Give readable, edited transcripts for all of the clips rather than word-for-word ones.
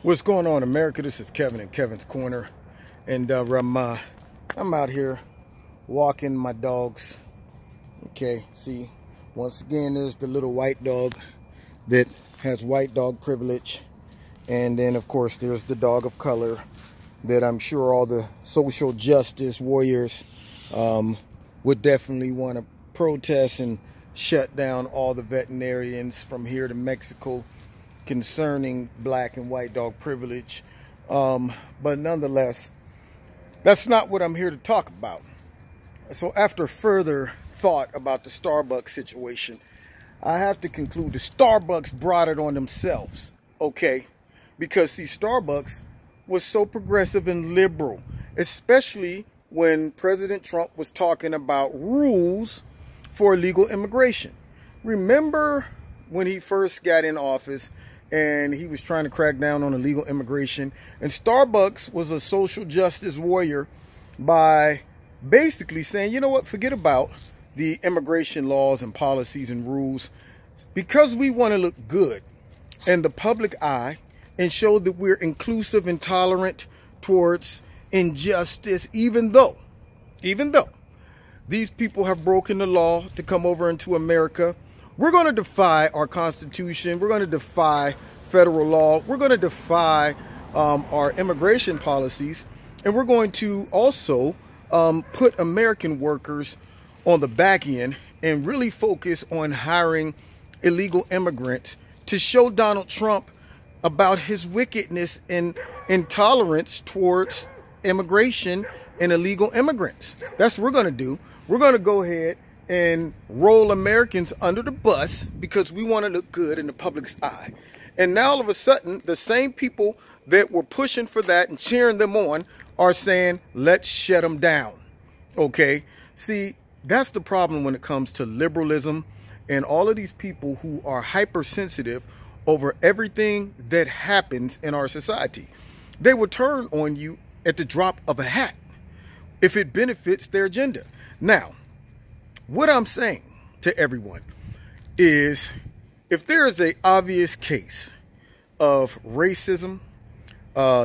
What's going on, America? This is Kevin in Kevin's Corner, and I'm out here walking my dogs. Okay, see, once again, there's the little white dog that has white dog privilege, and then of course there's the dog of color that I'm sure all the social justice warriors would definitely want to protest and shut down all the veterinarians from here to Mexico concerning black and white dog privilege. But nonetheless, that's not what I'm here to talk about. So after further thought about the Starbucks situation, I have to conclude the Starbucks brought it on themselves, okay? Because see, Starbucks was so progressive and liberal, especially when President Trump was talking about rules for illegal immigration. Remember when he first got in office and he was trying to crack down on illegal immigration, and Starbucks was a social justice warrior by basically saying, you know what, forget about the immigration laws and policies and rules, because we want to look good in the public eye and show that we're inclusive and tolerant towards injustice, even though these people have broken the law to come over into America. We're going to defy our Constitution. We're going to defy federal law. We're going to defy our immigration policies. And we're going to also put American workers on the back end and really focus on hiring illegal immigrants to show Donald Trump about his wickedness and intolerance towards immigration and illegal immigrants. That's what we're going to do. We're going to go ahead and roll Americans under the bus because we want to look good in the public's eye. And now all of a sudden, the same people that were pushing for that and cheering them on are saying, let's shut them down. Okay? See, that's the problem when it comes to liberalism and all of these people who are hypersensitive over everything that happens in our society. They will turn on you at the drop of a hat if it benefits their agenda. Now, what I'm saying to everyone is, if there is an obvious case of racism,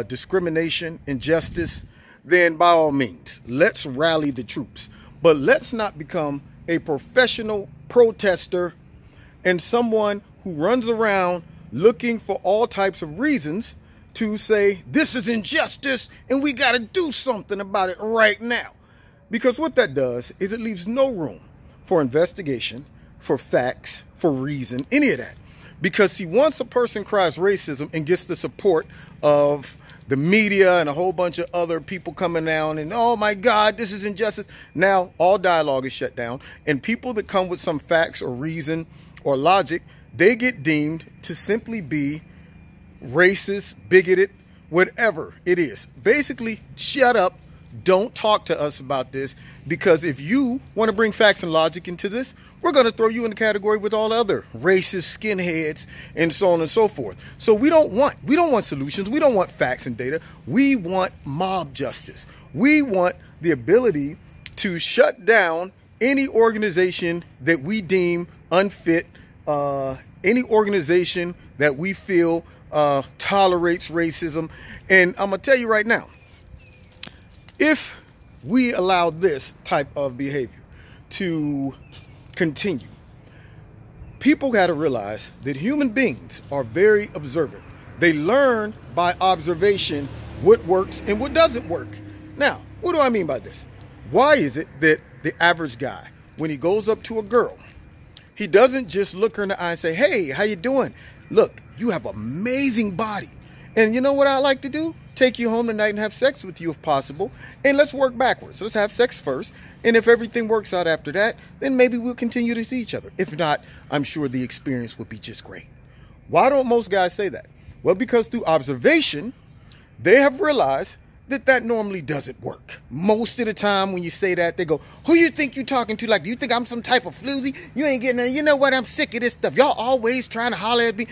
discrimination, injustice, then by all means, let's rally the troops. But let's not become a professional protester and someone who runs around looking for all types of reasons to say this is injustice and we got to do something about it right now. Because what that does is it leaves no room for investigation, for facts, for reason, any of that. Because see, once a person cries racism and gets the support of the media and a whole bunch of other people coming down and, oh my God, this is injustice, now all dialogue is shut down, and people that come with some facts or reason or logic, they get deemed to simply be racist, bigoted, whatever it is. Basically, shut up. Don't talk to us about this, because if you want to bring facts and logic into this, we're going to throw you in the category with all other racist skinheads and so on and so forth. So we don't want solutions. We don't want facts and data. We want mob justice. We want the ability to shut down any organization that we deem unfit, any organization that we feel tolerates racism. And I'm going to tell you right now, if we allow this type of behavior to continue, people got to realize that human beings are very observant. They learn by observation what works and what doesn't work. Now, what do I mean by this? Why is it that the average guy, when he goes up to a girl, he doesn't just look her in the eye and say, hey, how you doing? Look, you have an amazing body. And you know what I like to do? Take you home tonight and have sex with you if possible. And let's work backwards. Let's have sex first. And if everything works out after that, then maybe we'll continue to see each other. If not, I'm sure the experience would be just great. Why don't most guys say that? Well, because through observation, they have realized that that normally doesn't work. Most of the time when you say that, they go, who you think you talking to? Like, do you think I'm some type of floozy? You ain't getting none. You know what? I'm sick of this stuff. Y'all always trying to holler at me.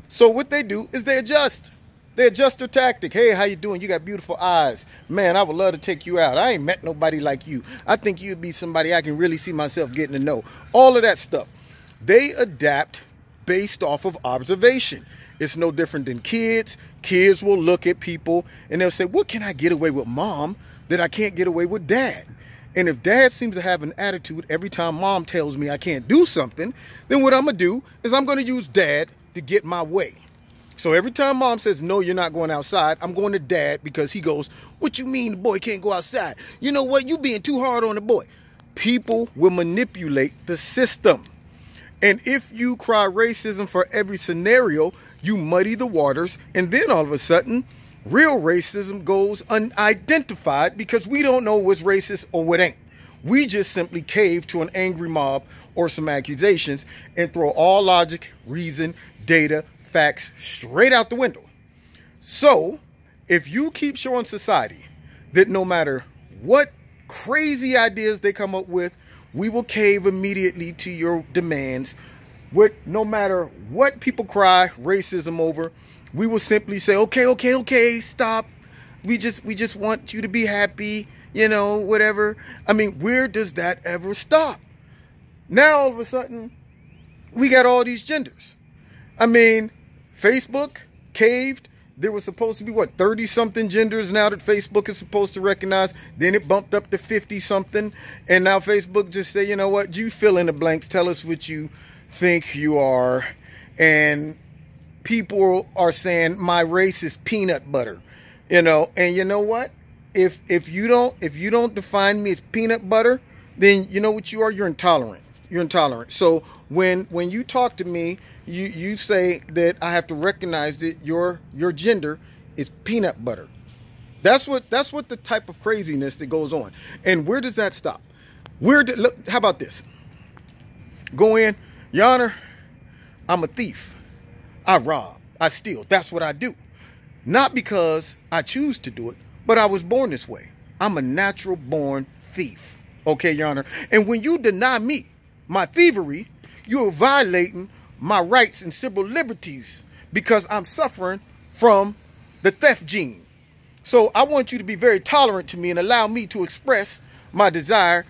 So what they do is they adjust. They adjust their tactic. Hey, how you doing? You got beautiful eyes. Man, I would love to take you out. I ain't met nobody like you. I think you'd be somebody I can really see myself getting to know. All of that stuff. They adapt based off of observation. It's no different than kids. Kids will look at people and they'll say, what can I get away with mom that I can't get away with dad? And if dad seems to have an attitude every time mom tells me I can't do something, then what I'm going to do is I'm going to use dad to get my way. So every time mom says, no, you're not going outside, I'm going to dad because he goes, what you mean the boy can't go outside? You know what? You being too hard on the boy. People will manipulate the system. And if you cry racism for every scenario, you muddy the waters, and then all of a sudden, real racism goes unidentified because we don't know what's racist or what ain't. We just simply cave to an angry mob or some accusations and throw all logic, reason, data, facts straight out the window. So, if you keep showing society that no matter what crazy ideas they come up with, we will cave immediately to your demands. No matter what people cry racism over, we will simply say, okay, stop. We just want you to be happy, you know, whatever. I mean, where does that ever stop? Now, all of a sudden, we got all these genders. I mean, Facebook caved. There was supposed to be, what, 30-something genders now that Facebook is supposed to recognize. Then it bumped up to 50-something. And now Facebook just say, you know what, you fill in the blanks. Tell us what you think you are. And people are saying my race is peanut butter. You know, and you know what? If you don't define me as peanut butter, then you know what you are? You're intolerant. You're intolerant. So when you talk to me, you say that I have to recognize that your gender is peanut butter. That's what the type of craziness that goes on. And where does that stop? Look, how about this? Go in, Your Honor, I'm a thief. I rob. I steal. That's what I do. Not because I choose to do it, but I was born this way. I'm a natural born thief. Okay, Your Honor. And when you deny me my thievery, you're violating my rights and civil liberties because I'm suffering from the theft gene. So I want you to be very tolerant to me and allow me to express my desire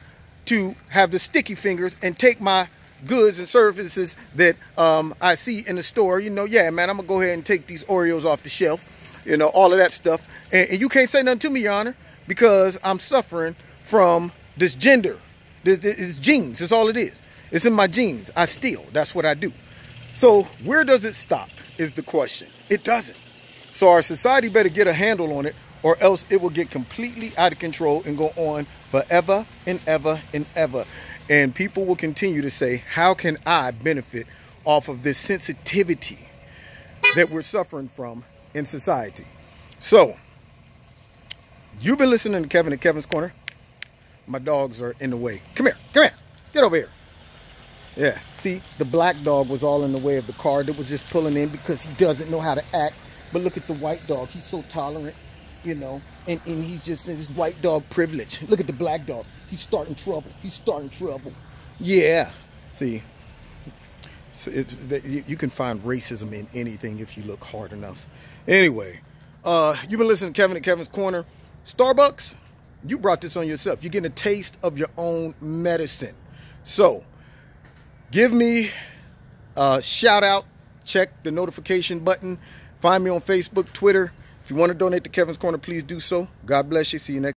to have the sticky fingers and take my goods and services that I see in the store. You know, yeah, man, I'm going to go ahead and take these Oreos off the shelf, you know, all of that stuff. And you can't say nothing to me, Your Honor, because I'm suffering from this gender. This genes. That's all it is. It's in my genes. I steal. That's what I do. So where does it stop is the question. It doesn't. So our society better get a handle on it, or else it will get completely out of control and go on forever and ever and ever. And people will continue to say, how can I benefit off of this sensitivity that we're suffering from in society? So you've been listening to Kevin at Kevin's Corner. My dogs are in the way. Come here. Come here. Get over here. Yeah. See, the black dog was all in the way of the car that was just pulling in because he doesn't know how to act. But look at the white dog. He's so tolerant, you know, and he's just in his white dog privilege. Look at the black dog. He's starting trouble. He's starting trouble. Yeah. See, you can find racism in anything if you look hard enough. Anyway, you've been listening to Kevin at Kevin's Corner. Starbucks, you brought this on yourself. You're getting a taste of your own medicine. So give me a shout out. Check the notification button. Find me on Facebook, Twitter. If you want to donate to Kevin's Corner, please do so. God bless you. See you next.